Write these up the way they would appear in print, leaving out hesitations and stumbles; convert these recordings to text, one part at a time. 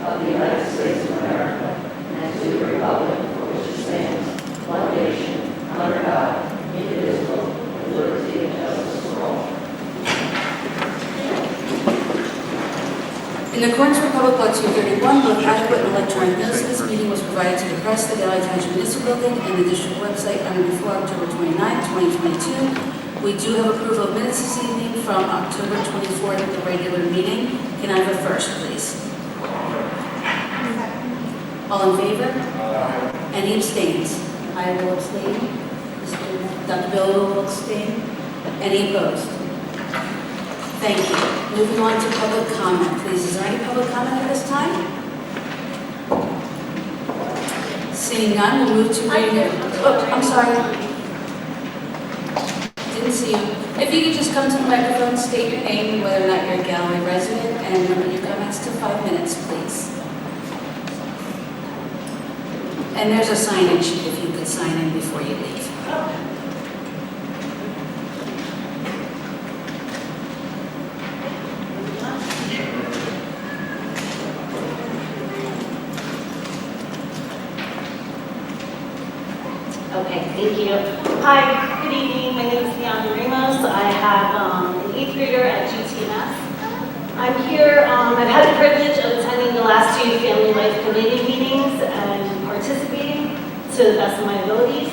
of the United States of America and to the republic for which it stands, one nation, under God, indivisible, with liberty and justice for all. In accordance with Public Law 231, both adequate and electronic notice of this meeting was provided to the press, the Delhi Township Municipal Building, and the district website on or before October 29, 2022. We do have approval of minutes this evening from October 24th, the regular meeting. Can I have a first, please? All in favor? Any abstains? I will abstain. Dr. Bill will abstain. Any opposed? Thank you. Moving on to public comment, please. Is there any public comment at this time? Seeing none, we'll move to reading. Oh, I'm sorry. Didn't see you. If you could just come to the microphone, state your name and whether or not you're a Galloway resident, and limit your comments to 5 minutes, please. And there's a sign-in sheet if you could sign in before you leave. Okay, thank you. Hi, good evening. My name is Leandra Ramos. I have an 8th grader at GTMS. I'm here, I've had the privilege of attending the last 2 Family Life Committee meetings and participating to the best of my abilities,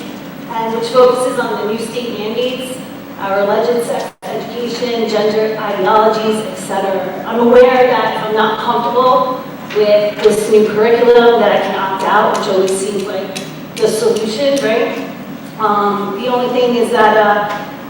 and which focuses on the new state mandates, our alleged sex education, gender ideologies, etc. I'm aware that if I'm not comfortable with this new curriculum that I can opt out, which always seems like the solution, right? The only thing is that,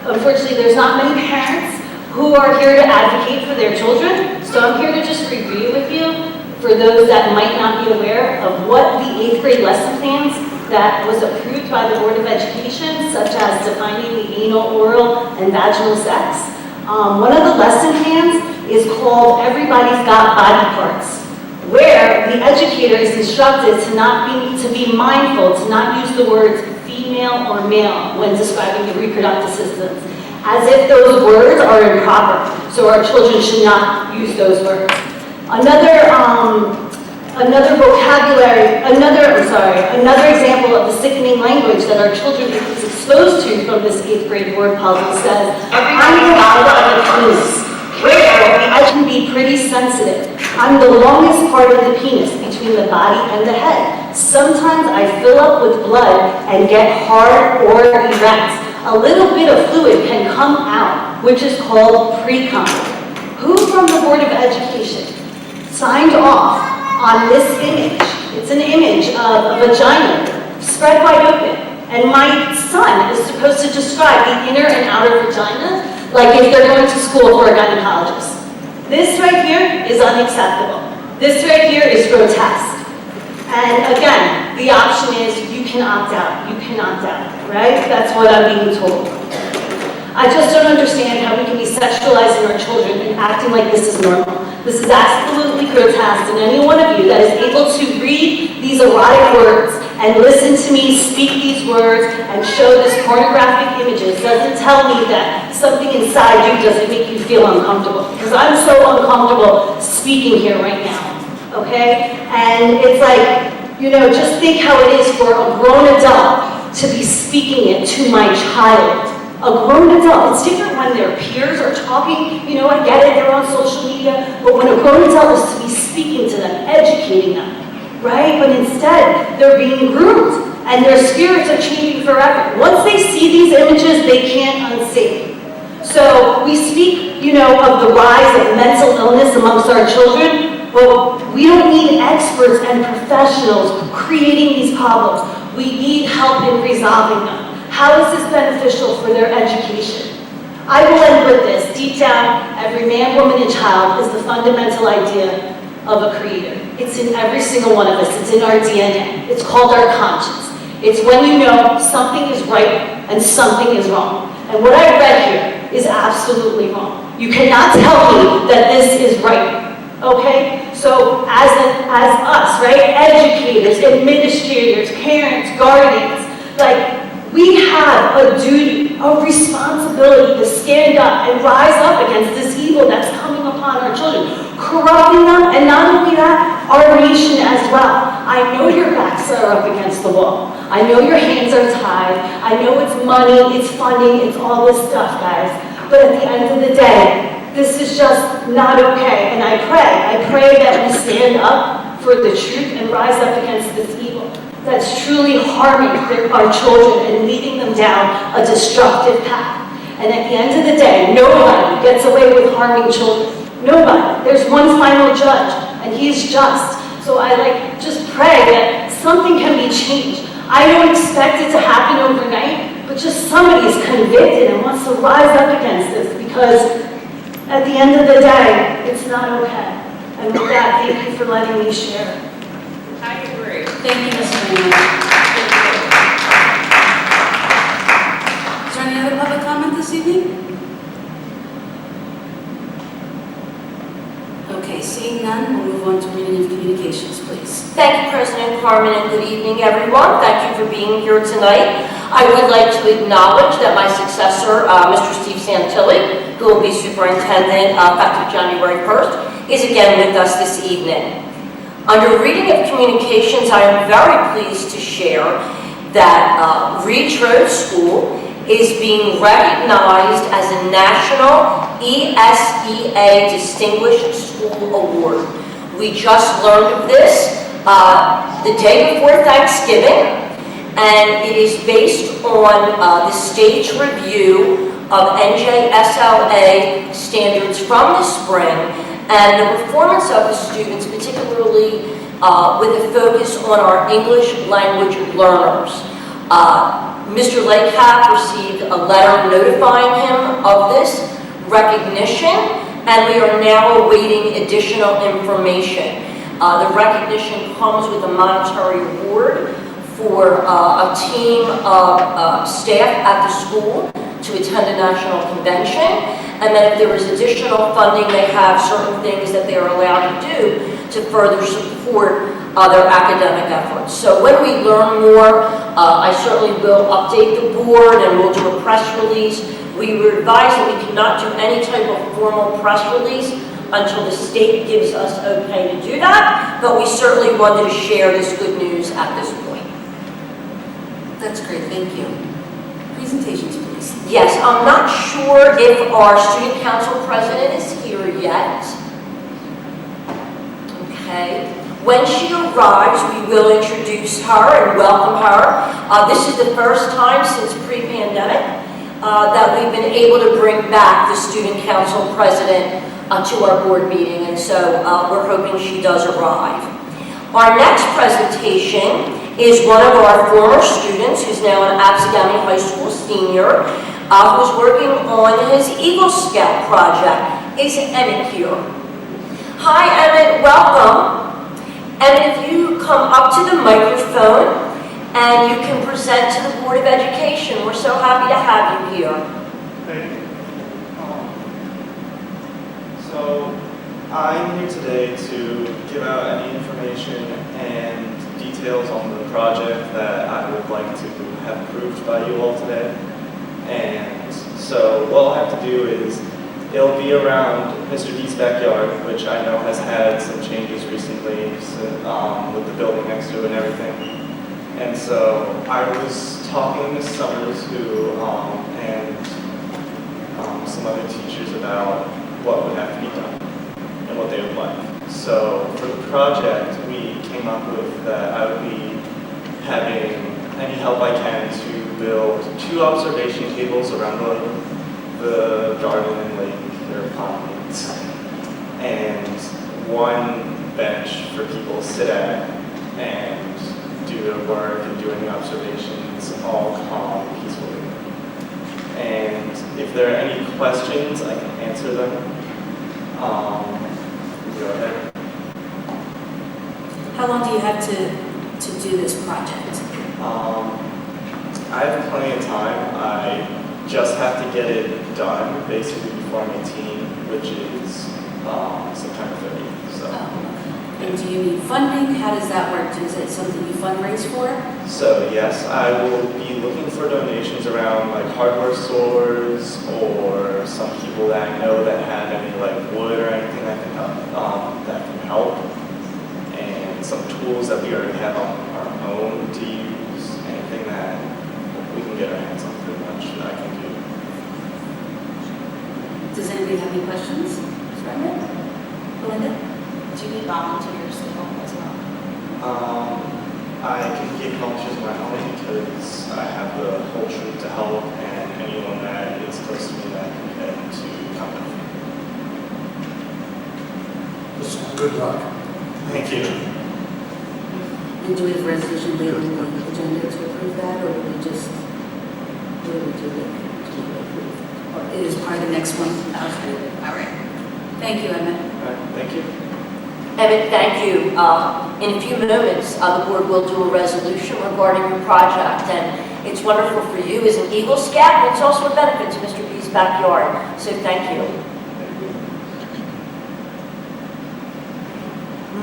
unfortunately, there's not many parents who are here to advocate for their children. So I'm here to just review with you, for those that might not be aware of what the 8th grade lesson plans that was approved by the Board of Education, such as defining the anal, oral, and vaginal sex. One of the lesson plans is called Everybody's Got Body Parts, where the educator is instructed to be mindful, to not use the words female or male when describing the reproductive systems, as if those words are improper. So our children should not use those words. Another example of the sickening language that our children is exposed to from this 8th grade board policy says, I'm the father of a penis. I can be pretty sensitive. I'm the longest part of the penis between the body and the head. Sometimes I fill up with blood and get hard or erect. A little bit of fluid can come out, which is called pre-cum. Who from the Board of Education signed off on this image? It's an image of a vagina spread wide open. And my son is supposed to describe the inner and outer vagina like if they're going to school for a gynecologist. This right here is unacceptable. This right here is grotesque. And again, the option is you can opt out. You can opt out, right? That's what I'm being told. I just don't understand how we can be sexualizing our children and acting like this is normal. This is absolutely grotesque, and any one of you that is able to read these erotic words and listen to me speak these words and show this pornographic images doesn't tell me that something inside you doesn't make you feel uncomfortable. Because I'm so uncomfortable speaking here right now, okay? And it's like, just think how it is for a grown adult to be speaking it to my child. A grown adult, it's different when their peers are talking, I get it, they're on social media, but when a grown adult is to be speaking to them, educating them, right? But instead, they're being groomed, and their spirits are changing forever. Once they see these images, they can't unsee. So we speak, of the rise of mental illness amongst our children, but we don't need experts and professionals creating these problems. We need help in resolving them. How is this beneficial for their education? I will end with this. Deep down, every man, woman, and child is the fundamental idea of a creator. It's in every single one of us. It's in our DNA. It's called our conscience. It's when you know something is right and something is wrong. And what I read here is absolutely wrong. You cannot tell me that this is right, okay? So as us, right, educators, administrators, parents, guardians, we have a duty, a responsibility to stand up and rise up against this evil that's coming upon our children, corrupting them, and not only that, our nation as well. I know your backs are up against the wall. I know your hands are tied. I know it's money, it's funding, it's all this stuff, guys. But at the end of the day, this is just not okay. And I pray that we stand up for the truth and rise up against this evil that's truly harming our children and leading them down a destructive path. And at the end of the day, nobody gets away with harming children. Nobody. There's one final judge, and he's just. So I just pray that something can be changed. I don't expect it to happen overnight, but just somebody is convicted and wants to rise up against this, because at the end of the day, it's not okay. And with that, thank you for letting me share. I agree. Thank you, Ms. Raymond. Is there any other public comment this evening? Okay, seeing none, we'll move on to reading of communications, please. Thank you, President Carmen, and good evening, everyone. Thank you for being here tonight. I would like to acknowledge that my successor, Mr. Steve Santilli, who will be superintendent effective January 1st, is again with us this evening. Under reading of communications, I am very pleased to share that Reach Road School is being recognized as a National ESEA Distinguished School Award. We just learned of this the day before Thanksgiving, and it is based on the stage review of NJSLA standards from the spring and the performance of the students, particularly with a focus on our English language learners. Mr. Lakecap received a letter notifying him of this recognition, and we are now awaiting additional information. The recognition comes with a monetary award for a team of staff at the school to attend a national convention, and then if there is additional funding, they have certain things that they are allowed to do to further support their academic efforts. So when we learn more, I certainly will update the board and we'll do a press release. We were advised that we cannot do any type of formal press release until the state gives us okay to do that, but we certainly wanted to share this good news at this point. That's great, thank you. Presentations, please. Yes, I'm not sure if our student council president is here yet. Okay. When she arrives, we will introduce her and welcome her. This is the first time since pre-pandemic that we've been able to bring back the student council president to our board meeting, and so we're hoping she does arrive. Our next presentation is one of our former students who's now an Absegami High School senior, who's working on his Eagle Scout project. Is Emmett here? Hi, Emmett, welcome. And if you come up to the microphone and you can present to the Board of Education, we're so happy to have you here. Thank you. So I'm here today to give out any information and details on the project that I would like to have approved by you all today. And so what I'll have to do is, it'll be around Mr. D's backyard, which I know has had some changes recently with the building next to it and everything. And so I was talking to Ms. Summers, who and some other teachers about what would have to be done and what they would like. So for the project, we came up with that I would be having any help I can to build 2 observation tables around the garden and lake or pond, and 1 bench for people to sit at and do their work and do any observations, all calm, peacefully. And if there are any questions, I can answer them. Go ahead. How long do you have to do this project? I have plenty of time. I just have to get it done basically before I'm 18, which is September 30th. So. And do you need funding? How does that work? Is it something you fundraise for? So yes, I will be looking for donations around like hardware stores or some people that I know that have any like wood or anything that can help. some tools that we already have on our own to use, anything that we can get our hands on pretty much that I can do. Does anybody have any questions? Belinda? Do you need volunteers to help as well? I can get volunteers of my own because I have the whole troop to help and anyone that is close to me that I can get to come with me. Good luck. Thank you. And do we have a resolution later in the agenda to approve that, or will we just, what do we do with it? Or it is part of the next one? All right. Thank you, Emmett. All right, thank you. Emmett, thank you. In a few moments, the board will do a resolution regarding your project, and it's wonderful for you as an Eagle Scout, and it's also a benefit to Mr. B's backyard, so thank you.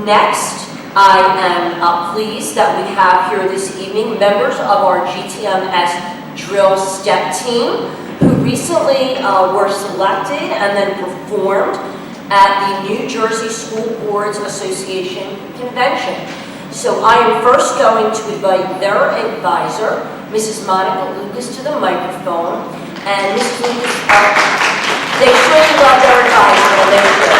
Next, I am pleased that we have here this evening members of our GTMS drill step team who recently were selected and then performed at the New Jersey School Boards Association Convention. So I am first going to invite their advisor, Mrs. Monica Lucas, to the microphone. And Mrs. Lucas, they surely love their advisor, and they should.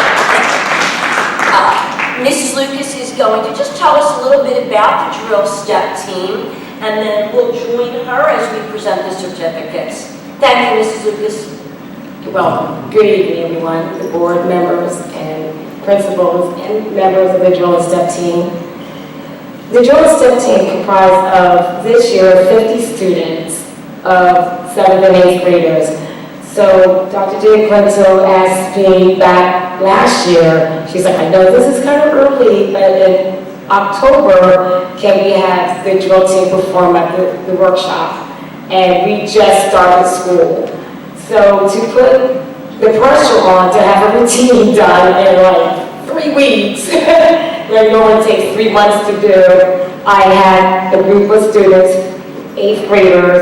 Mrs. Lucas is going to just tell us a little bit about the drill step team, and then we'll join her as we present the certificates. Thank you, Mrs. Lucas. You're welcome. Good evening, everyone, the board members and principals and members of the drill and step team. The drill and step team comprised of, this year, 50 students of 7th and 8th graders. So Dr. Jane Quinto asked me back last year, she's like, I know this is kind of early, but in October, can we have the drill team perform at the workshop? And we just started school. So to put the pressure on to have a routine done in like 3 weeks, that normally takes 3 months to do, I had a group of students, 8th graders,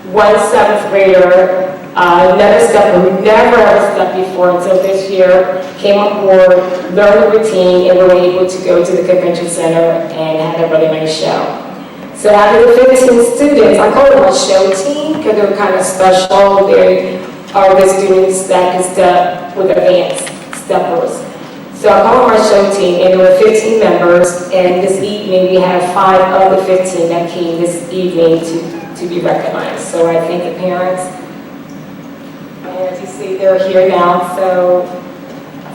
1 7th grader, another stepper who never ever stepped before until this year, came on board, learned the routine, and were able to go to the convention center and had a really nice show. So out of the 15 students, I call them a show team because they're kind of special. They are the students that can step with advanced steppers. So I call them our show team, and there were 15 members, and this evening we have 5 of the 15 that came this evening to be recognized. So I thank the parents. As you see, they're here now, so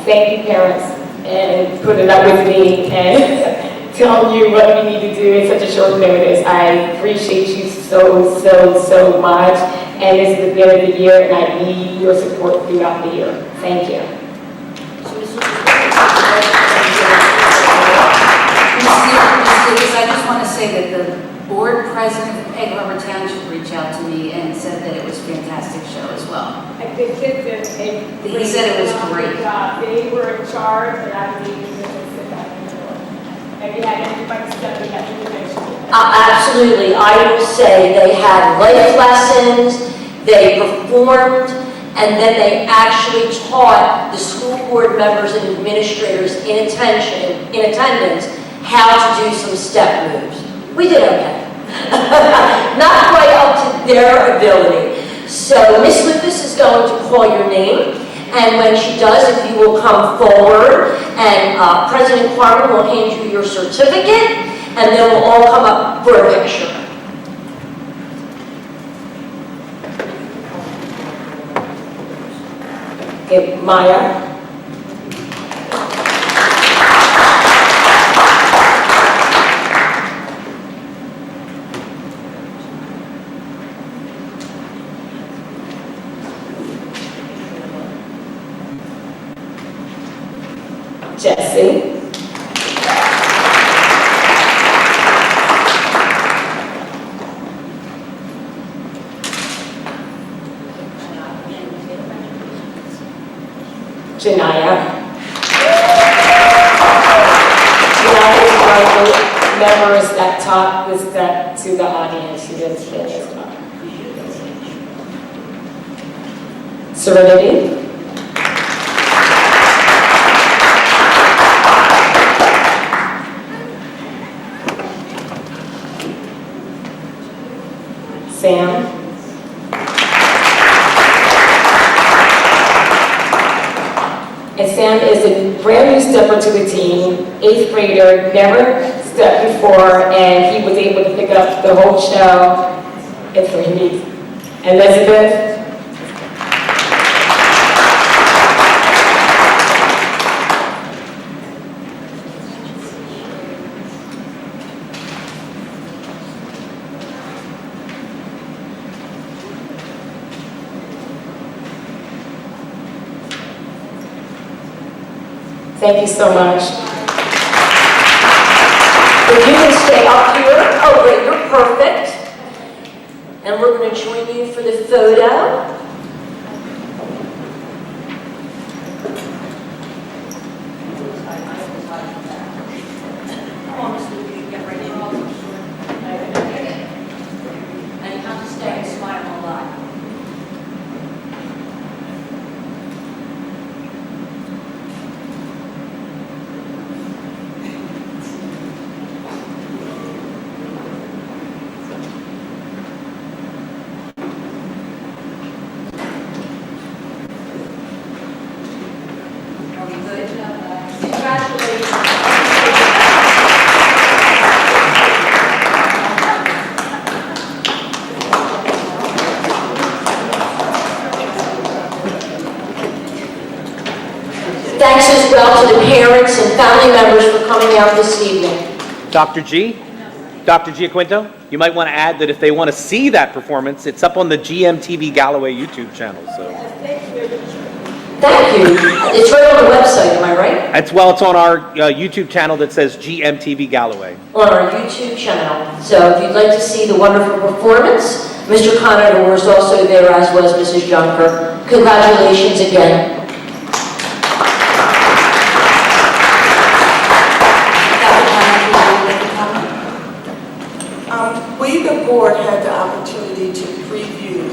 thank you, parents, and putting up with me and telling you what we need to do in such a short notice. I appreciate you so much, and this is the beginning of the year, and I need your support throughout the year. Thank you. Mrs. Lucas, I just want to say that the board president of Egg Harbor Township reached out to me and said that it was a fantastic show as well. The kids did a He said it was great. job. They were in charge, and I believe you just sit back and do it. Have you had anybody stepping at the convention? Absolutely. I will say they had life lessons, they performed, and then they actually taught the school board members and administrators in attendance how to do some step moves. We did okay. Not quite up to their ability. So Miss Lucas is going to call your name, and when she does, if you will come forward, and President Carmen will hand you your certificate, and then we'll all come up for a picture. Okay, Maya. Jesse. Janaya. Janaya is one of the members that taught the step to the audience. She didn't stand this up. Serenity. Sam. And Sam is a brand new stepper to the team, 8th grader, never stepped before, and he was able to pick up the whole show in 3 weeks. Elizabeth. Thank you so much. If you can stay up here. Oh, great, you're perfect. And we're going to join you for the photo. Come on, Miss Lucy, get right in. And you have to stay and smile a lot. Are we good? Thanks as well to the parents and family members for coming out this evening. Dr. G? Dr. Giaquinto? You might want to add that if they want to see that performance, it's up on the GMTV Galloway YouTube channel. So Thank you. It's right on the website, am I right? it's on our YouTube channel that says GMTV Galloway. On our YouTube channel. So if you'd like to see the wonderful performance, Mr. Conover was also there, as was Mrs. Junker. Congratulations again. We, the board, had the opportunity to preview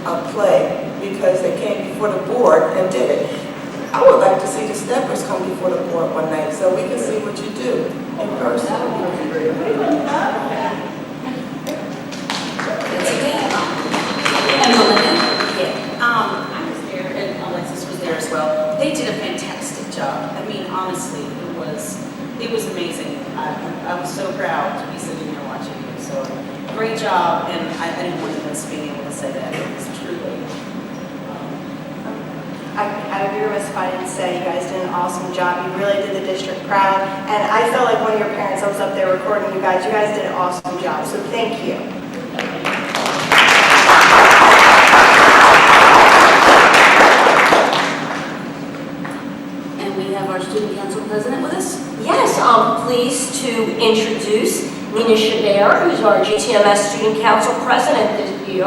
a play because they came before the board and did it. I would like to see the steppers come before the board one night so we can see what you do in person. And Melinda? I was there, and Alexis was there as well. They did a fantastic job. I mean, honestly, it was amazing. I was so proud to be sitting there watching you. So, great job, and I didn't want to miss being able to say that. It was truly. I agree with Spidey and say you guys did an awesome job. You really did the district proud. And I felt like one of your parents, I was up there recording you guys did an awesome job. So thank you. And we have our student council president with us. Yes, I'm pleased to introduce Nina Chabert, who's our GTMS Student Council President this year.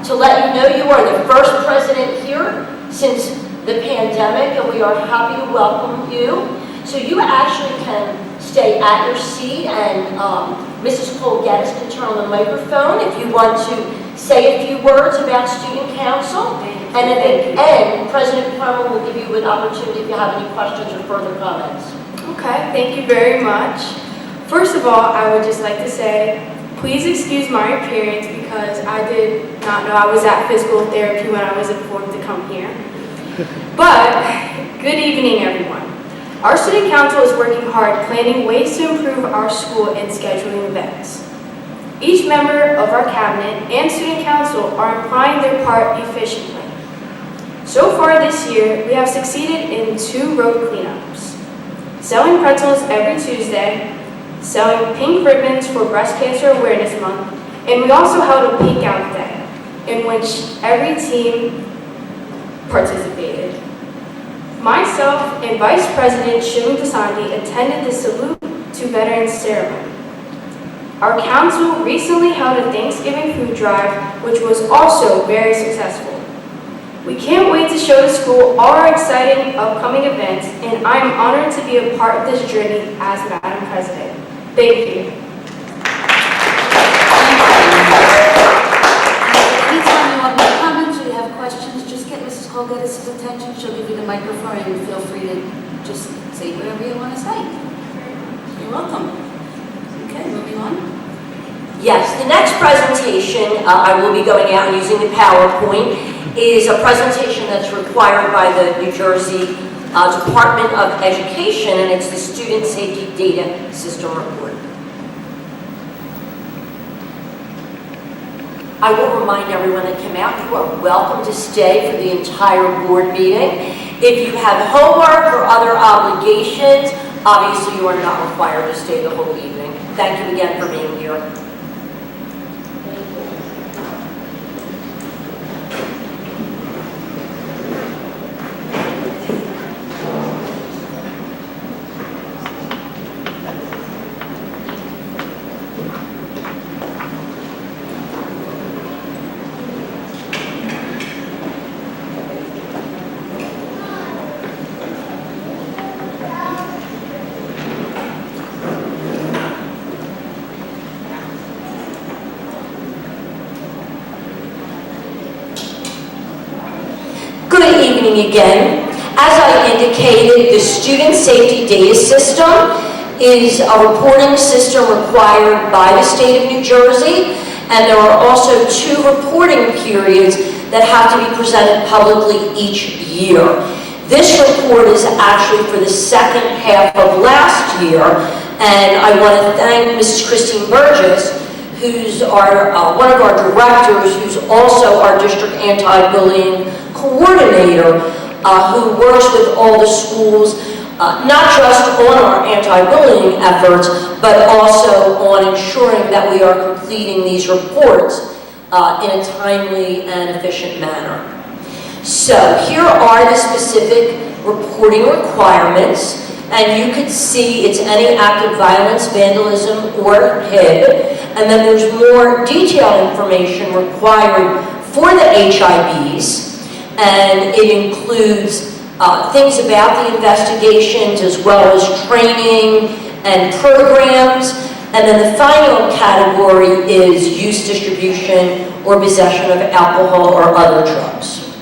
To let you know, you are the first president here since the pandemic, and we are happy to welcome you. So you actually can stay at your seat, and Mrs. Cole Geddes can turn on the microphone if you want to say a few words about Student Council. And at the end, President Crum will give you an opportunity if you have any questions or further comments. Okay, thank you very much. First of all, I would just like to say, please excuse my appearance because I did not know I was at physical therapy when I was informed to come here. But, good evening everyone. Our student council is working hard planning ways to improve our school and scheduling events. Each member of our cabinet and student council are applying their part efficiently. So far this year, we have succeeded in 2 road cleanups. Selling pretzels every Tuesday, selling pink ribbons for Breast Cancer Awareness Month, and we also held a Pink Out Day, in which every team participated. Myself and Vice President Shivu Dasandi attended the Salute to Veterans ceremony. Our council recently held a Thanksgiving food drive, which was also very successful. We can't wait to show the school all our exciting upcoming events, and I am honored to be a part of this journey as Madam President. Thank you. Anytime you want to make comments or you have questions, just get Mrs. Colgettis' attention. She'll give you the microphone and feel free to just say whatever you want to say. You're welcome. Okay, moving on. Yes, the next presentation, I will be going out using the PowerPoint, is a presentation that's required by the New Jersey Department of Education, and it's the Student Safety Data System Report. I will remind everyone that came out, you are welcome to stay for the entire board meeting. If you have homework or other obligations, obviously you are not required to stay the whole evening. Thank you again for being here. Good evening again. As I indicated, the Student Safety Data System is a reporting system required by the state of New Jersey, and there are also 2 reporting periods that have to be presented publicly each year. This report is actually for the second half of last year, and I want to thank Mrs. Christine Burgess, who's one of our directors, who's also our district anti-bullying coordinator, who works with all the schools, not just on our anti-bullying efforts, but also on ensuring that we are completing these reports in a timely and efficient manner. So here are the specific reporting requirements, and you can see it's any act of violence, vandalism, or HIB, and then there's more detailed information required for the HIBs, and it includes things about the investigations as well as training and programs, and then the final category is use, distribution, or possession of alcohol or other drugs.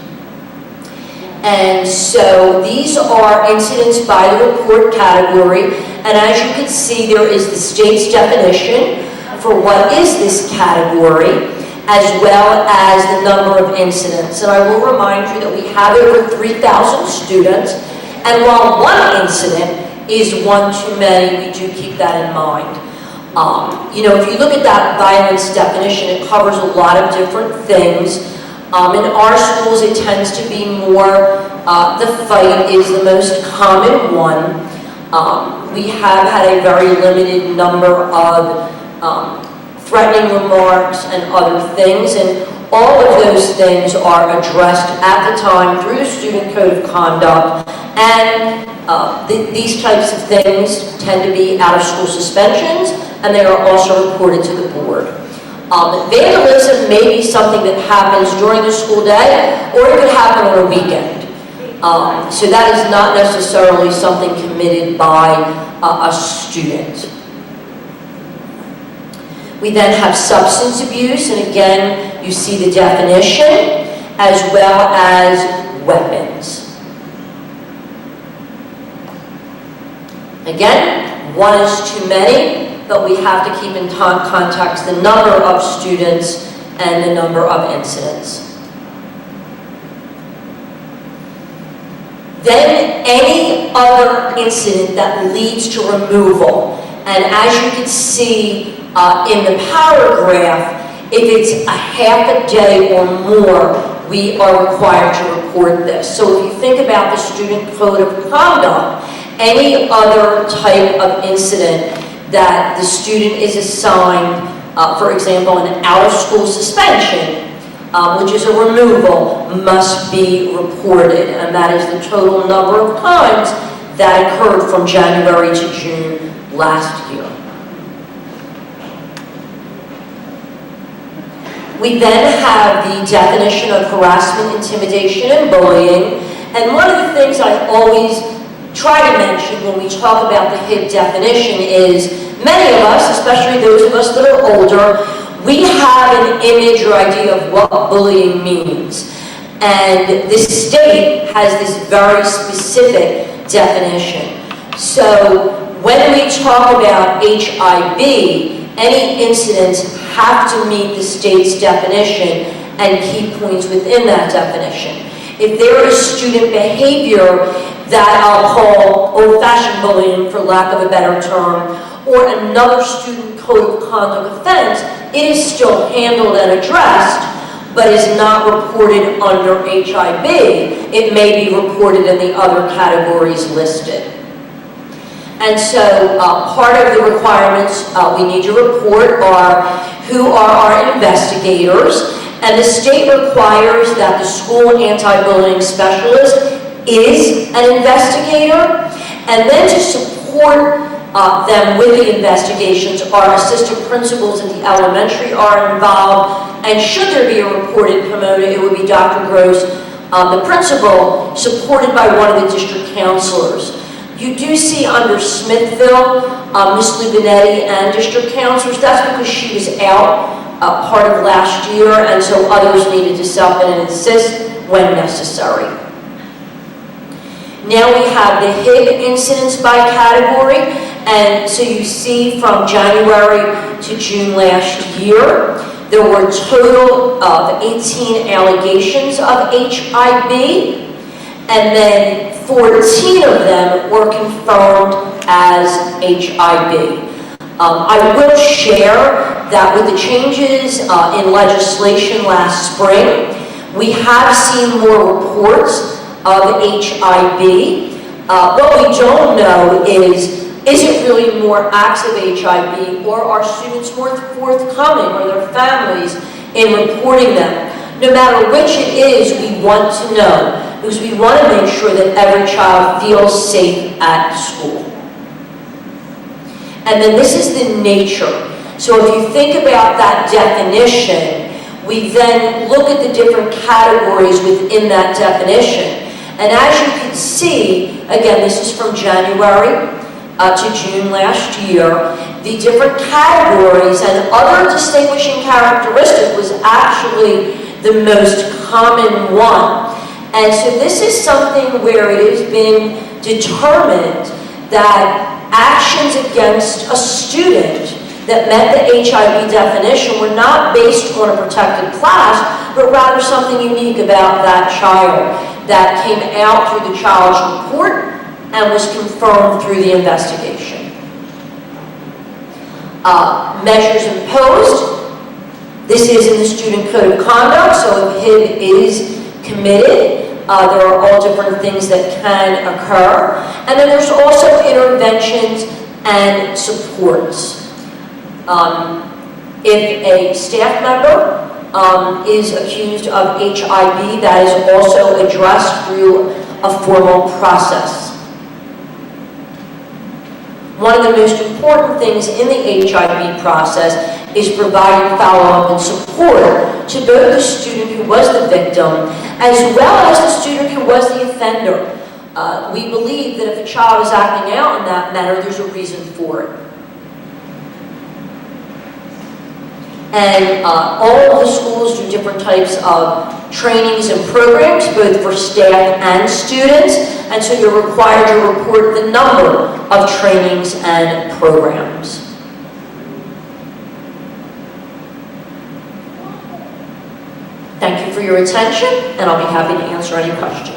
And so these are incidents by the report category, and as you can see, there is the state's definition for what is this category, as well as the number of incidents. And I will remind you that we have over 3,000 students, and while one incident is one too many, we do keep that in mind. If you look at that violence definition, it covers a lot of different things. In our schools, it tends to be more, the fight is the most common one. We have had a very limited number of threatening remarks and other things, and all of those things are addressed at the time through the Student Code of Conduct, and these types of things tend to be out-of-school suspensions, and they are also reported to the board. Vandalism may be something that happens during the school day, or it could happen on a weekend. So that is not necessarily something committed by a student. We then have substance abuse, and again, you see the definition, as well as weapons. Again, one is too many, but we have to keep in context the number of students and the number of incidents. Then any other incident that leads to removal, and as you can see in the paragraph, if it's a half a day or more, we are required to report this. So if you think about the Student Code of Conduct, any other type of incident that the student is assigned, for example, an out-of-school suspension, which is a removal, must be reported, and that is the total number of times that occurred from January to June last year. We then have the definition of harassment, intimidation, and bullying, and one of the things I always try to mention when we talk about the HIB definition is many of us, especially those of us that are older, we have an image or idea of what bullying means. And the state has this very specific definition. So when we talk about HIB, any incidents have to meet the state's definition and key points within that definition. If there is student behavior that I'll call old-fashioned bullying, for lack of a better term, or another student code of conduct offense, it is still handled and addressed, but is not reported under HIB. It may be reported in the other categories listed. And so part of the requirements we need to report are who are our investigators, and the state requires that the school anti-bullying specialist is an investigator, and then to support them with the investigations, our assistant principals at the elementary are involved, and should there be a reported promoter, it would be Dr. Gross, the principal, supported by one of the district counselors. You do see under Smithville, Ms. Lubinetti and district counselors. That's because she was out part of last year, and so others needed to step in and assist when necessary. Now we have the HIB incidents by category, and so you see from January to June last year, there were a total of 18 allegations of HIB, and then 14 of them were confirmed as HIB. I will share that with the changes in legislation last spring, we have seen more reports of HIB. What we don't know is it really more acts of HIB, or are students more forthcoming, or their families, in reporting them? No matter which it is, we want to know, because we want to make sure that every child feels safe at school. And then this is the nature. So if you think about that definition, we then look at the different categories within that definition. And as you can see, again, this is from January to June last year, the different categories and other distinguishing characteristic was actually the most common one. And so this is something where it has been determined that actions against a student that met the HIB definition were not based on a protected class, but rather something unique about that child that came out through the child's report and was confirmed through the investigation. Measures imposed. This is in the student code of conduct, so if HIB is committed, there are all different things that can occur. And then there's also interventions and supports. If a staff member is accused of HIB, that is also addressed through a formal process. One of the most important things in the HIB process is providing follow-up and support to both the student who was the victim as well as the student who was the offender. We believe that if a child is acting out in that manner, there's a reason for it. And all of the schools do different types of trainings and programs, both for staff and students, and so you're required to report the number of trainings and programs. Thank you for your attention, and I'll be happy to answer any questions.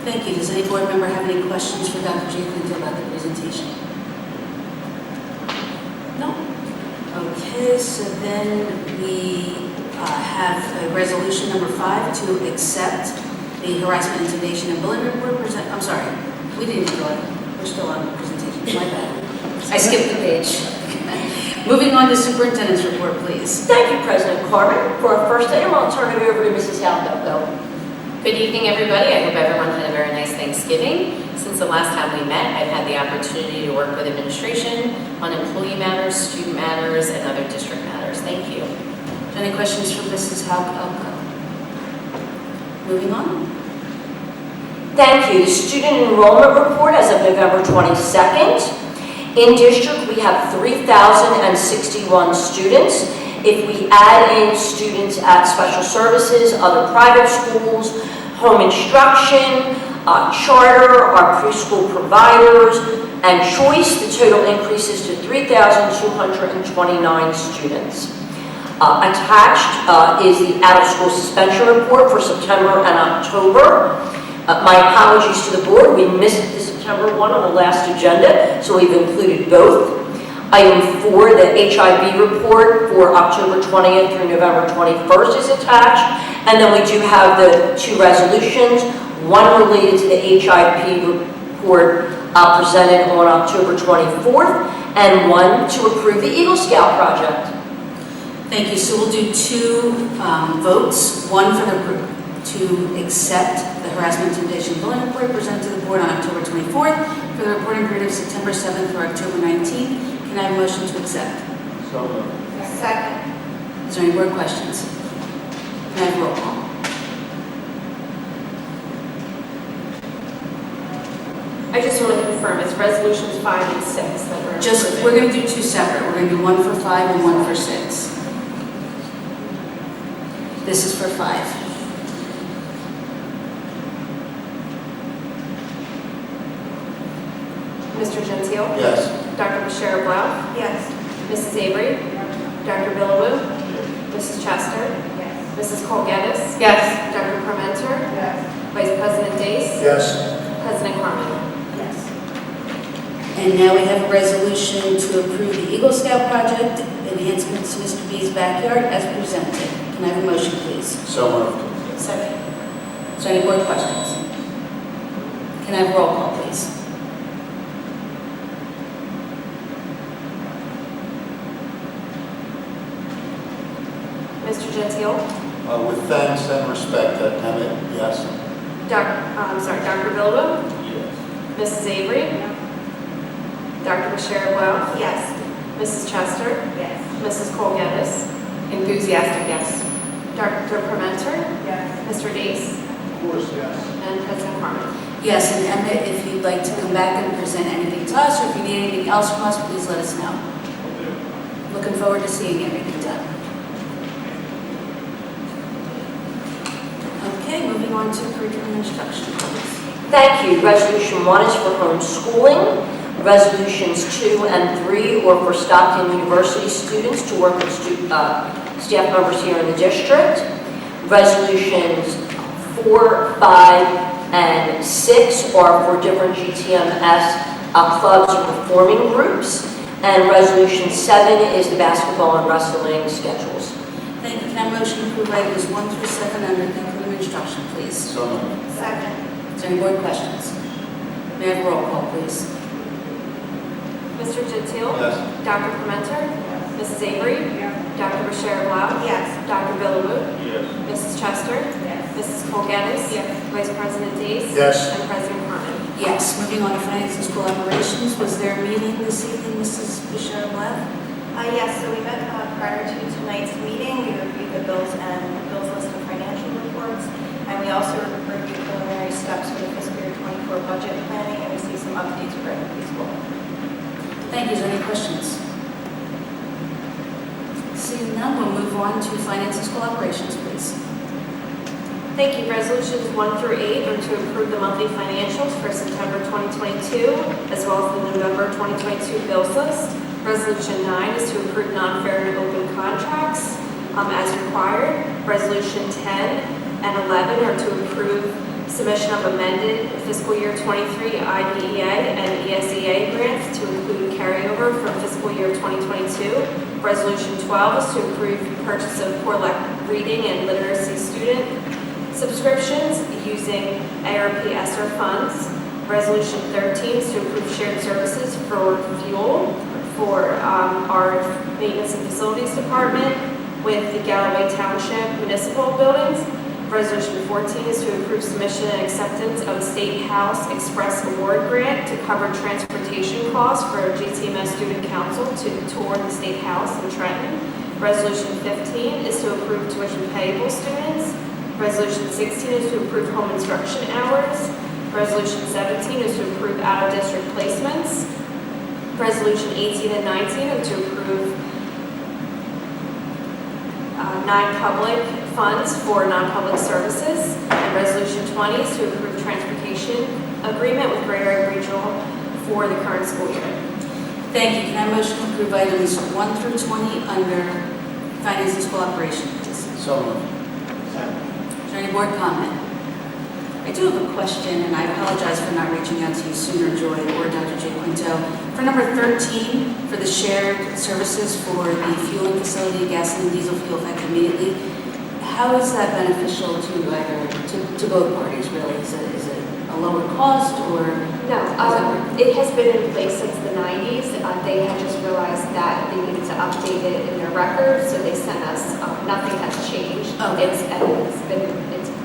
Thank you. Does any board member have any questions for Dr. Giaquinto about the presentation? No? Okay, so then we have resolution number 5 to accept the harassment, intimidation, and bullying report. I'm sorry, we didn't go on. We're still on the presentation. My bad. I skipped the page. Moving on to superintendent's report, please. Thank you, President Carmen. For our first item, I'll turn it over to Mrs. Halpel. Good evening, everybody. I hope everyone had a very nice Thanksgiving. Since the last time we met, I've had the opportunity to work with administration on employee matters, student matters, and other district matters. Thank you. Any questions for Mrs. Halpel? Moving on. Thank you. The student enrollment report as of November 22nd. In district, we have 3,061 students. If we add in students at special services, other private schools, home instruction, charter, our preschool providers, and choice, the total increases to 3,229 students. Attached is the out-of-school suspension report for September and October. My apologies to the board, we missed the September one on the last agenda, so we've included both. Item 4, the HIB report for October 20th through November 21st is attached. And then we do have the 2 resolutions, one related to the HIP report presented on October 24th, and one to approve the Eagle Scout project. Thank you. So we'll do 2 votes. One for to accept the harassment, intimidation, bullying report presented to the board on October 24th for the reporting period of September 7th through October 19th. Can I have a motion to accept? So moved. Second. Is there any board questions? Can I have roll call? I just want to confirm, it's resolutions 5 and 6 that we're We're going to do 2 separate. We're going to do 1 for 5 and 1 for 6. This is for 5. Mr. Gentile? Yes. Dr. Bashir Blau? Yes. Mrs. Avery? Dr. Billowoo? Mrs. Chester? Yes. Mrs. Colganis? Yes. Dr. Parmenter? Yes. Vice President Dace? Yes. President Carmen? Yes. And now we have a resolution to approve the Eagle Scout project, enhancements to Mr. B's backyard as presented. Can I have a motion, please? So moved. Second. Is there any board questions? Can I have roll call, please? Mr. Gentile? With thanks and respect, Emmett, yes. Dr. Billowoo? Yes. Mrs. Avery? Dr. Bashir Blau? Yes. Mrs. Chester? Yes. Mrs. Colganis? Enthusiastic, yes. Dr. Parmenter? Yes. Mr. Dace? Of course, yes. And President Carmen? Yes, and Emmett, if you'd like to come back and present anything to us, or if you need anything else from us, please let us know. Looking forward to seeing everything done. Okay, moving on to curriculum instruction, please. Thank you. Resolution 1 is for homeschooling. Resolutions 2 and 3 are for Stockton University students to work with staff members here in the district. Resolutions 4, 5, and 6 are for different GTMS clubs and performing groups. And Resolution 7 is the basketball and wrestling schedules. Thank you. Can I have a motion to approve items 1 through 7 under curriculum instruction, please? So moved. Second. Is there any board questions? May I have a roll call, please? Mr. Gentile? Yes. Dr. Parmenter? Mrs. Avery? Dr. Bashir Blau? Yes. Dr. Billowoo? Yes. Mrs. Chester? Yes. Mrs. Colganis? Vice President Dace? Yes. And President Carmen? Yes. Moving on to finance and school operations. Was there a meeting this evening, Mrs. Bashir Blau? Yes, so we met prior to tonight's meeting. We reviewed the bills and bills list of financial reports. And we also reviewed preliminary steps for the fiscal year 24 budget planning and received some updates for the preschool. Thank you. Is there any questions? Seeing none, we'll move on to finance and school operations, please. Thank you. Resolutions 1 through 8 are to approve the monthly financials for September 2022, as well as the November 2022 bills list. Resolution 9 is to approve non-fair and open contracts as required. Resolution 10 and 11 are to approve submission of amended fiscal year 23 IDEA and ESEA grants to include carryover from fiscal year 2022. Resolution 12 is to approve purchase of core reading and literacy student subscriptions using ARP ESSER funds. Resolution 13 is to approve shared services for for our Maintenance and Facilities Department with the Galloway Township Municipal Buildings. Resolution 14 is to approve submission and acceptance of a State House Express Award Grant to cover transportation costs for GTMS Student Council to tour the State House in Trenton. Resolution 15 is to approve tuition payable students. Resolution 16 is to approve home instruction hours. Resolution 17 is to approve out-of-district placements. Resolution 18 and 19 are to approve non-public funds for non-public services. And Resolution 20 is to approve transportation agreement with Greater Area Regional for the current school year. Thank you. Can I motion to approve items 1 through 20 under Finance and School Operations, please? So moved. Is there any board comment? I do have a question, and I apologize for not reaching out to you sooner, Joy, or Dr. J. Quinto. For number 13, for the shared services for the fueling facility, gasoline, diesel fuel effective immediately, how is that beneficial to either, to both parties, really? Is it a lower cost, or? No, it has been in place since the 90s. They had just realized that they needed to update it in their records, so they sent us, nothing has changed. Okay.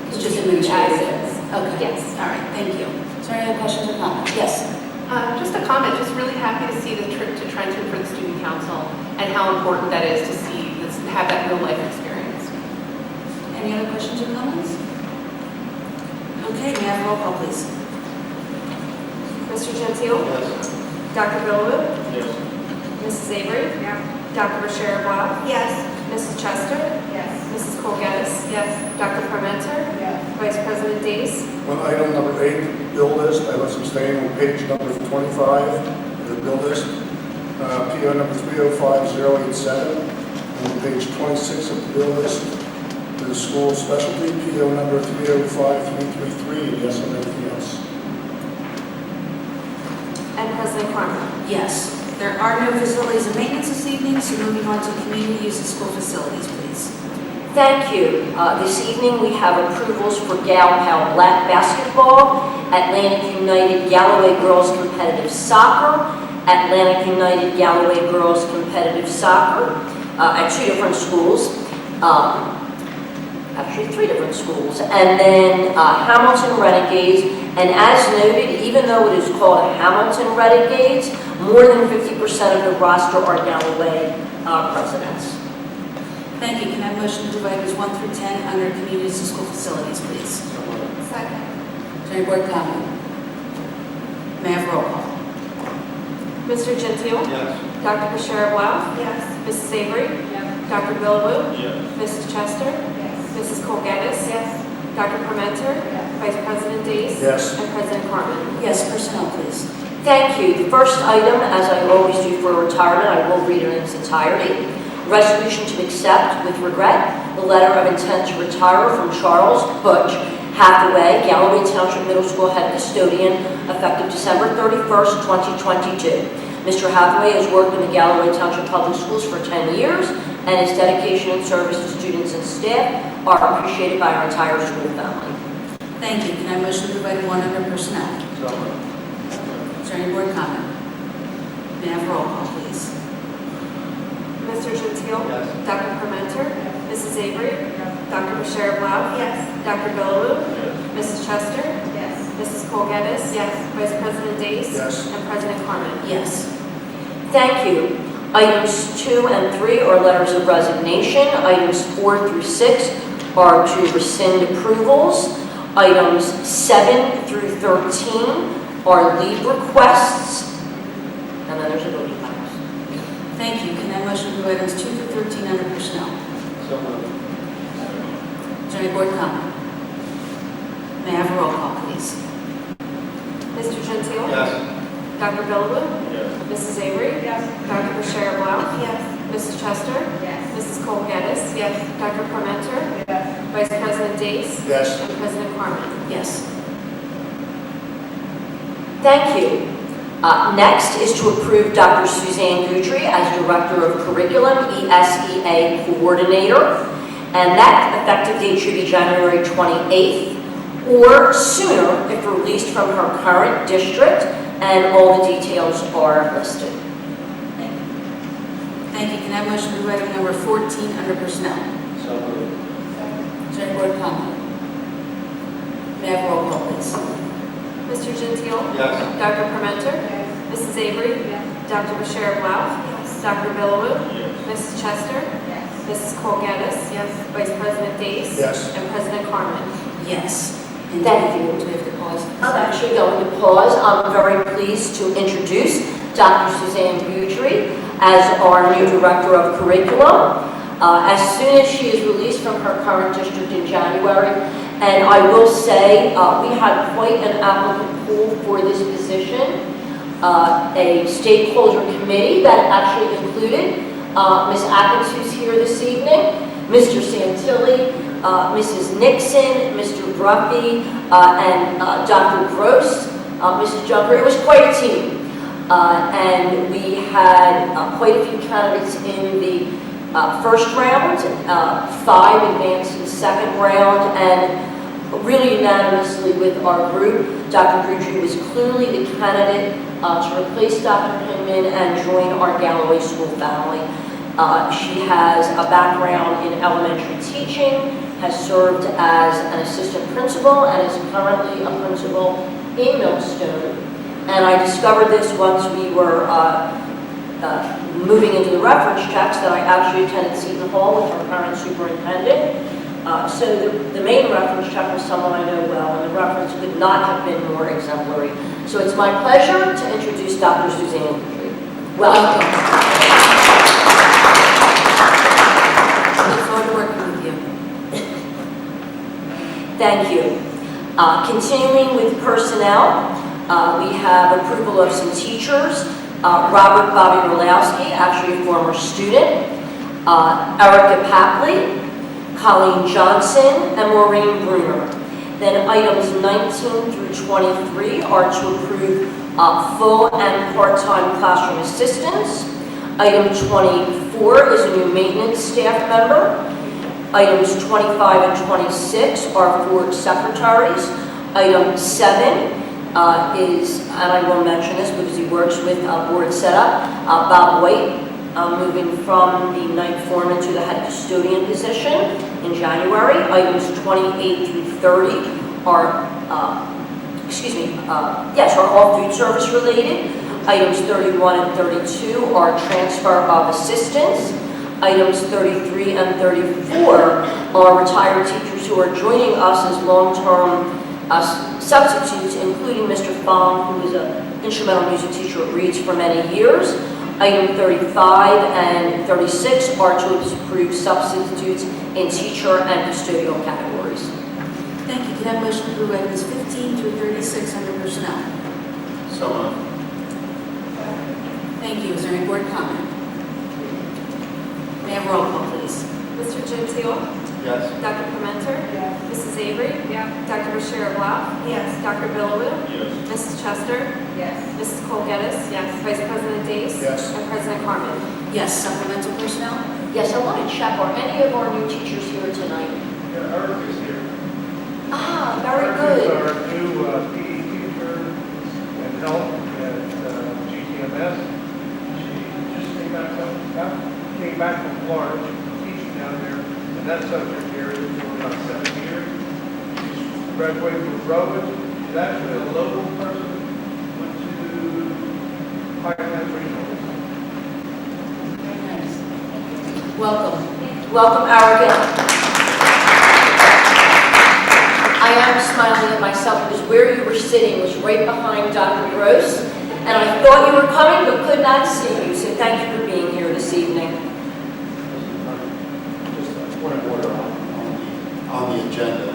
It's just administrative. as is. Okay. Yes. All right, thank you. Is there any other questions or comments? Yes. Just a comment, just really happy to see the trip to Trenton for the student council and how important that is to see, have that real life experience. Any other questions or comments? Okay, may I have a roll call, please? Mr. Gentile? Yes. Dr. Billawood? Yes. Mrs. Avery? Dr. Bashir Blah? Yes. Mrs. Chester? Yes. Mrs. Colgatis? Yes. Dr. Parmenter? Yes. Vice President Dace? On item number 8, bill list, I must abstain on page number 25 of the bill list. PO number 305087, on page 26 of the bill list. To the school specialty, PO number 305333, yes on everything else. And President Carmen? Yes. There are no facilities and maintenance this evening, so moving on to community use of school facilities, please. Thank you. This evening, we have approvals for Gal Pal Black Basketball, Atlantic United Galloway Girls Competitive Soccer, Atlantic United Galloway Girls Competitive Soccer, at 2 different schools. Actually 3 different schools, and then Hamilton Renegades. And as noted, even though it is called Hamilton Renegades, more than 50% of the roster are Galloway residents. Thank you. Can I have a motion to approve items 1 through 10 under community use of school facilities, please? Second. Is there any board comment? May I have a roll call? Mr. Gentile? Yes. Dr. Bashir Blah? Yes. Mrs. Avery? Dr. Billawood? Yes. Mrs. Chester? Yes. Mrs. Colgatis? Yes. Dr. Parmenter? Vice President Dace? Yes. And President Carmen? Yes, personnel, please. Thank you. The first item, as I always do for retirement, I will read it in its entirety. Resolution to accept, with regret, the letter of intent to retire from Charles Butch Hathaway, Galloway Township Middle School head custodian, effective December 31st, 2022. Mr. Hathaway has worked in the Galloway Township Public Schools for 10 years, and his dedication and service to students and staff are appreciated by our entire school family. Thank you. Can I have a motion to approve item 1 under personnel? So moved. Is there any board comment? May I have a roll call, please? Mr. Gentile? Yes. Dr. Parmenter? Mrs. Avery? Dr. Bashir Blah? Yes. Dr. Billawood? Yes. Mrs. Chester? Yes. Mrs. Colgatis? Vice President Dace? Yes. And President Carmen? Yes. Thank you. Items 2 and 3 are letters of resignation. Items 4 through 6 are to rescind approvals. Items 7 through 13 are leave requests. And then there's a voting items. Thank you. Can I have a motion to approve items 2 through 13 under personnel? So moved. Is there any board comment? May I have a roll call, please? Mr. Gentile? Yes. Dr. Billawood? Yes. Mrs. Avery? Yes. Dr. Bashir Blah? Yes. Mrs. Chester? Yes. Mrs. Colgatis? Dr. Parmenter? Yes. Vice President Dace? Yes. And President Carmen? Yes. Thank you. Next is to approve Dr. Suzanne Guidry as Director of Curriculum, ESEA Coordinator, and that effective date should be January 28th or sooner if released from her current district, and all the details are listed. Thank you. Thank you. Can I have a motion to move item number 14 under personnel? So moved. Is there any board comment? May I have roll call, please? Mr. Gentile? Yes. Dr. Parmenter? Mrs. Avery? Dr. Bashir Blau? Dr. Billawu? Mrs. Chester? Mrs. Colgatis? Vice President Dace? Yes. And President Carmen? Yes. And Thank you. Do we have to pause? I'm actually going to pause. I'm very pleased to introduce Dr. Suzanne Boudry as our new Director of Curriculum. As soon as she is released from her current district in January, and I will say we had quite an applicant pool for this position, a stakeholder committee that actually included Ms. Atkins, who's here this evening, Mr. Santilli, Mrs. Nixon, Mr. Bruffy, and Dr. Gross, Mrs. Junker. It was quite a team. And we had quite a few candidates in the first round, 5 advanced to the second round, and really unanimously with our group, Dr. Boudry was clearly the candidate to replace Dr. Hinman and join our Galloway School family. She has a background in elementary teaching, has served as an assistant principal, and is currently a principal in Millstone. And I discovered this once we were moving into the reference checks that I actually attended Seton Hall with our current superintendent. So the main reference check was someone I know well, and the reference could not have been more exemplary. So it's my pleasure to introduce Dr. Suzanne Boudry. Welcome. Look forward to working with you. Thank you. Continuing with personnel, we have approval of some teachers. Robert Bobby Rulowski, actually a former student. Erica Papley, Colleen Johnson, and Maureen Bruner. Then items 19 through 23 are to approve full and part-time classroom assistants. Item 24 is a new maintenance staff member. Items 25 and 26 are for secretaries. Item 7 is, and I will mention this because he works with board setup, Bob White, moving from the night foreman to the head custodian position in January. Items 28 through 30 are, are all food service related. Items 31 and 32 are transfer of assistants. Items 33 and 34 are retired teachers who are joining us as long-term substitutes, including Mr. Fong, who was an instrumental music teacher at Reed's for many years. Item 35 and 36 are to approve substitutes in teacher and custodial categories. Thank you. Can I have a motion to approve items 15 through 36 under personnel? So moved. Thank you. Is there any board comment? May I have roll call, please? Mr. Gentile? Yes. Dr. Parmenter? Mrs. Avery? Dr. Bashir Blau? Dr. Billawu? Mrs. Chester? Mrs. Colgatis? Vice President Dace? Yes. And President Carmen? Yes. Supplemental personnel? Yes, I want to check, are any of our new teachers here tonight? Yeah, Eric is here. Ah, very Eric good. is our new PE teacher and help at GTMS. She just came back from Florida. She's teaching down there, and that subject area for about 7 years. She's graduated from Rowan. She's actually a local person. Went to Highlands Regional. Very nice. Welcome. Welcome, Erica. I am smiling at myself because where you were sitting was right behind Dr. Gross, and I thought you were coming but could not see you, so thank you for being here this evening. Just a point of order on the agenda.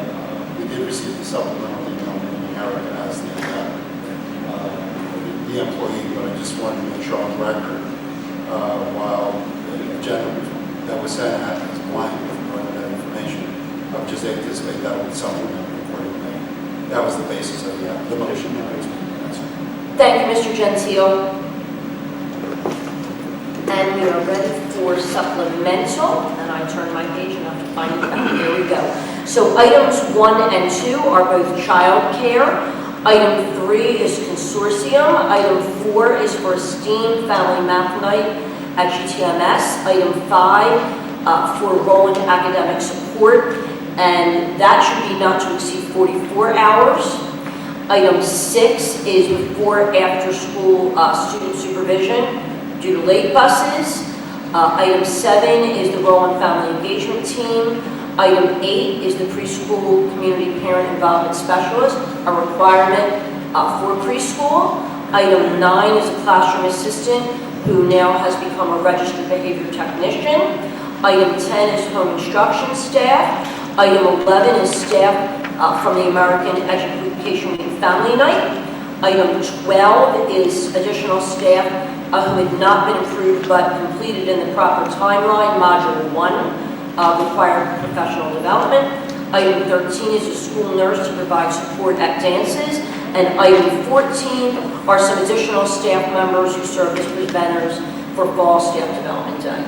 We did receive the supplemental email naming Erica as the employee, but I just wanted to make sure on record, while the agenda that was sent out is blank with regard to that information, I would just anticipate that would supplement accordingly. That was the basis of the motion that I was making. Thank you, Mr. Gentile. And we are ready for supplemental, and I turn my page and I have to find it back. Here we go. So items 1 and 2 are both child care. Item 3 is consortium. Item 4 is for STEAM Family Math Night at GTMS. Item 5 for Roland Academic Support, and that should be not to exceed 44 hours. Item 6 is for after-school student supervision due to late buses. Item 7 is the Roland Family Engagement Team. Item 8 is the preschool community parent involvement specialist, a requirement for preschool. Item 9 is a classroom assistant who now has become a registered behavior technician. Item 10 is home instruction staff. Item 11 is staff from the American Education Week Family Night. Item 12 is additional staff who had not been approved but completed in the proper timeline, Module 1. Required professional development. Item 13 is a school nurse to provide support at dances. And item 14 are some additional staff members who serve as presenters for Fall Staff Development Day.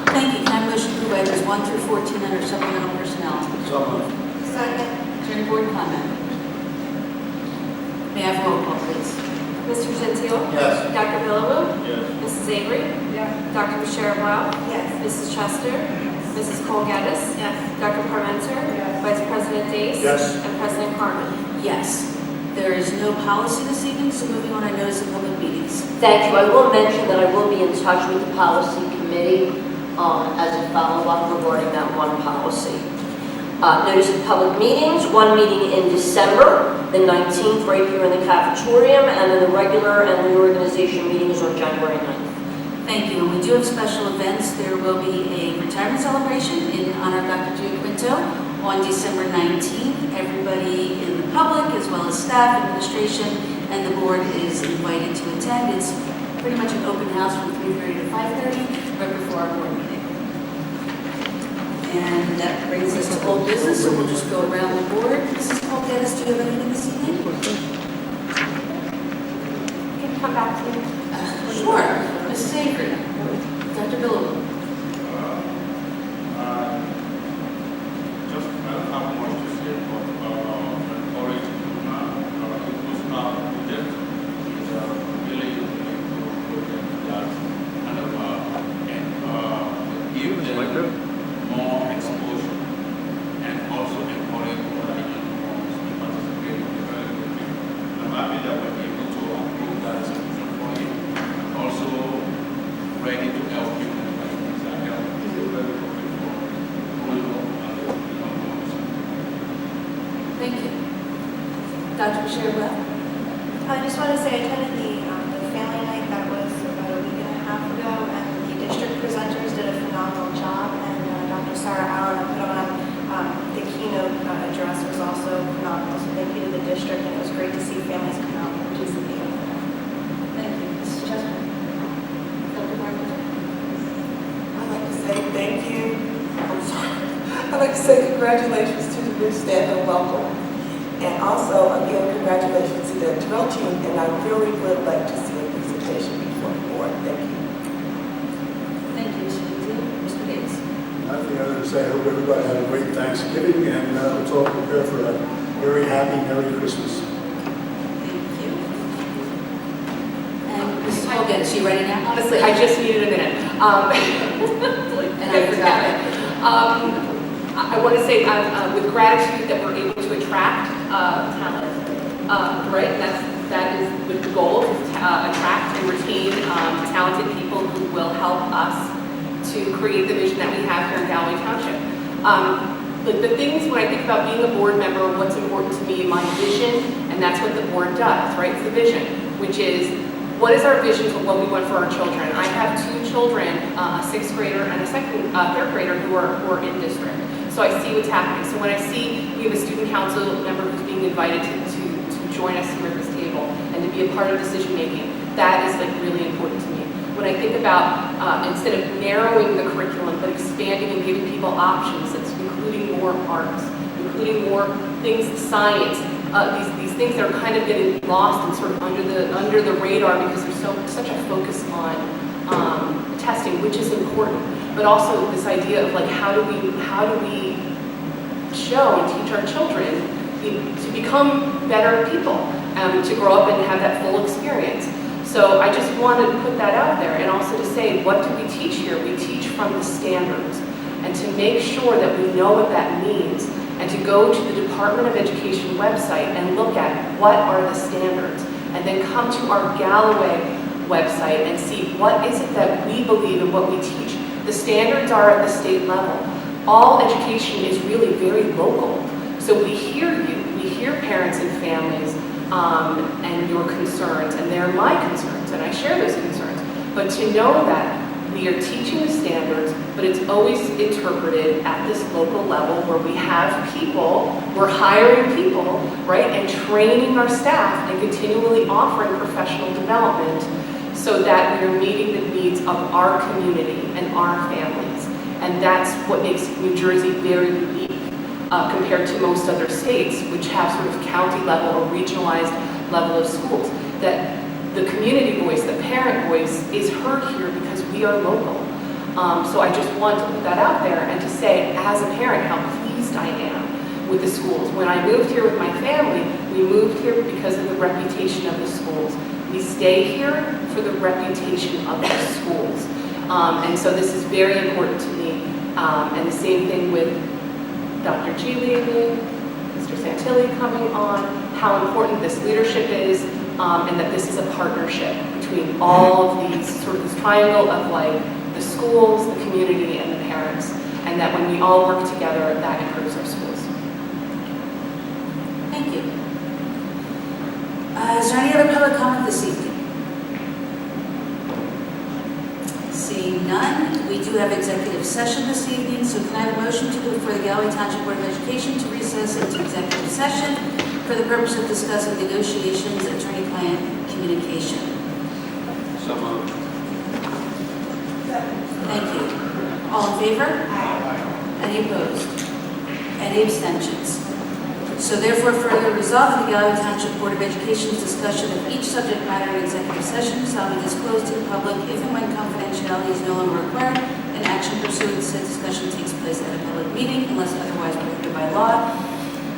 Thank you. Can I motion to approve items 1 through 14 under supplemental personnel? So moved. Second. Is there any board comment? May I have roll call, please? Mr. Gentile? Yes. Dr. Billawu? Yes. Mrs. Avery? Yes. Dr. Bashir-Blau? Yes. Mrs. Chester? Mrs. Cole Gaddis? Yes. Dr. Parmenter? Yes. Vice President Dace? Yes. And President Carmen? Yes. There is no policy this evening, so moving on, I notice of public meetings. Thank you. I will mention that I will be in touch with the policy committee as a follow-up regarding that one policy. Notice of public meetings, one meeting in December, the 19th, right here in the cafetorium, and then the regular and reorganization meetings on January 9th. Thank you. And we do have special events. There will be a retirement celebration in honor of Dr. Giaquinto on December 19th. Everybody in the public, as well as staff, administration, and the board is invited to attend. It's pretty much an open house from 3:30 to 5:30, right before our board meeting. And that brings us to old business, so we'll just go around the board. Mrs. Cole Gaddis, do you have anything this evening? Can you come back to me? Sure. Mrs. Avery. Dr. Billawu. Just I don't have much to say, but encourage it was not project. It's a really good project that kind of give them more exposure and also encourage other young ones to participate in the very good thing. I'm happy that we're able to approve that solution for you. Also ready to help you in the things that help. It's a very good thing for growing up and the young ones. Thank you. Dr. Bashir-Blau. I just want to say I attended the family night that was about a week and a half ago, and the district presenters did a phenomenal job, and Dr. Sarah Allen put on the keynote address was also phenomenal, so thank you to the district, and it was great to see families come out and participate. Thank you. Mrs. Chester. Dr. Martin. I'd like to say thank you. I'm sorry. I'd like to say congratulations to the new staff and welcome. And also, again, congratulations to the drill team, and I really would like to see a presentation before the board. Thank you. Thank you, Mr. Gentile. Mr. Gates. Nothing other than say, I hope everybody had a great Thanksgiving, and let's all prepare for a very happy Merry Christmas. Thank you. And Mrs. Cole Gaddis, you ready now? Honestly, I just needed a minute. And I forgot it. I want to say with gratitude that we're able to attract talent, right? That is the goal, is to attract and retain talented people who will help us to create the vision that we have here in Galloway Township. The things, when I think about being a board member, what's important to me, my vision, and that's what the board does, right? It's the vision, which is, what is our vision for what we want for our children? I have two children, a sixth grader and a third grader who are in district. So I see what's happening. So when I see we have a student council member who's being invited to join us here at this table and to be a part of decision making, that is like really important to me. When I think about instead of narrowing the curriculum but expanding and giving people options, it's including more arts, including more things, science, these things that are kind of getting lost and sort of under the radar because there's such a focus on testing, which is important, but also this idea of like how do we show and teach our children to become better people, to grow up and have that full experience. So I just wanted to put that out there, and also to say, what do we teach here? We teach from the standards, and to make sure that we know what that means, and to go to the Department of Education website and look at what are the standards, and then come to our Galloway website and see what is it that we believe and what we teach. The standards are at the state level. All education is really very local. So we hear you, we hear parents and families and your concerns, and they're my concerns, and I share those concerns. But to know that we are teaching the standards, but it's always interpreted at this local level where we have people, we're hiring people, right, and training our staff and continually offering professional development so that we're meeting the needs of our community and our families. And that's what makes New Jersey very unique compared to most other states, which have sort of county level or regionalized level of schools. That the community voice, the parent voice is heard here because we are local. So I just want to put that out there and to say, as a parent, how pleased I am with the schools. When I moved here with my family, we moved here because of the reputation of the schools. We stay here for the reputation of the schools. And so this is very important to me. And the same thing with Dr. G leaving, Mr. Santilli coming on, how important this leadership is, and that this is a partnership between all of these, sort of this triangle of like the schools, the community, and the parents. And that when we all work together, that improves our schools. Thank you. Is there any other public comment this evening? Seeing none, we do have executive session this evening, so can I have a motion for the Galloway Township Board of Education to recess into executive session for the purpose of discussing negotiations, attorney-client communication? So moved. Thank you. All in favor? Any opposed? Any abstentions? So therefore, further resolved, the Galloway Township Board of Education's discussion of each subject matter in executive session shall be disclosed to the public if and when confidentiality is no longer required, and action pursuant to said discussion takes place at a public meeting unless otherwise prohibited by law.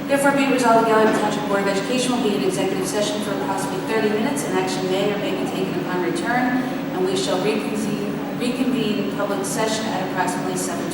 Therefore, be resolved, the Galloway Township Board of Education will be in executive session for approximately 30 minutes, and action may or may be taken upon return, and we shall reconvene public session at approximately 7:20.